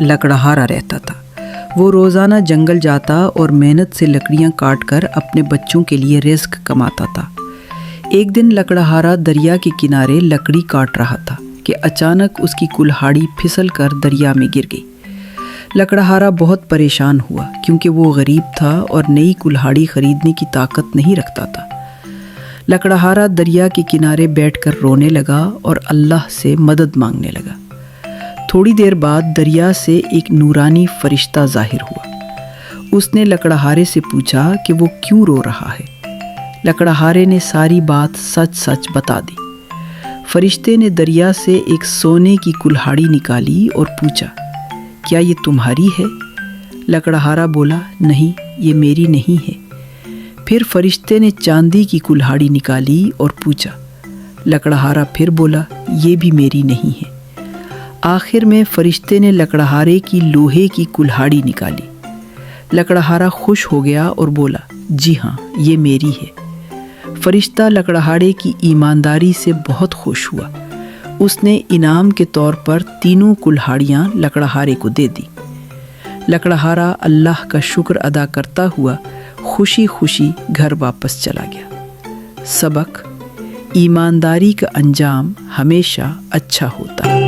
लकड़हारा रहता था। वो रोज़ाना जंगल जाता और मेहनत से लकड़ियाँ काट कर अपने बच्चों के लिए रिस्क कमाता था। एक दिन लकड़हारा दरिया के किनारे लकड़ी काट रहा था कि अचानक उसकी कुल्हाड़ी फिसल कर दरिया में गिर गई। लकड़हारा बहुत परेशान हुआ क्योंकि वो गरीब था और नई कुल्हाड़ी खरीदने की ताकत नहीं रखता था। लकड़हारा दरिया के किनारे बैठकर रोने लगा और अल्लाह से मदद मांगने लगा। थोड़ी देर बाद दरिया से एक नूरानी फरिश्ता जाहिर हुआ। उसने लकड़हारे से पूछा कि वो क्यों रो रहा है। लकड़हारे ने सारी बात सच सच बता दी। फरिश्ते ने दरिया से एक सोने की कुल्हाड़ी निकाली और पूछा, क्या ये तुम्हारी है? लकड़हारा बोला, नहीं, ये मेरी नहीं है। फिर फरिश्ते ने चांदी की कुल्हाड़ी निकाली और पूछा। लकड़हारा फिर बोला, ये भी मेरी नहीं है। आखिर में फरिश्ते ने लकड़हारे की लोहे की कुल्हाड़ी निकाली। लकड़हारा खुश हो गया और बोला, जी हाँ, ये मेरी है। फरिश्ता लकड़हारे की ईमानदारी से बहुत खुश हुआ। उसने इनाम के तौर पर तीनों कुल्हाड़ियाँ लकड़हारे को दे दी। लकड़हारा अल्लाह का शुक्र अदा करता हुआ खुशी खुशी घर वापस चला गया। सबक: ईमानदारी का अंजाम हमेशा अच्छा होता है।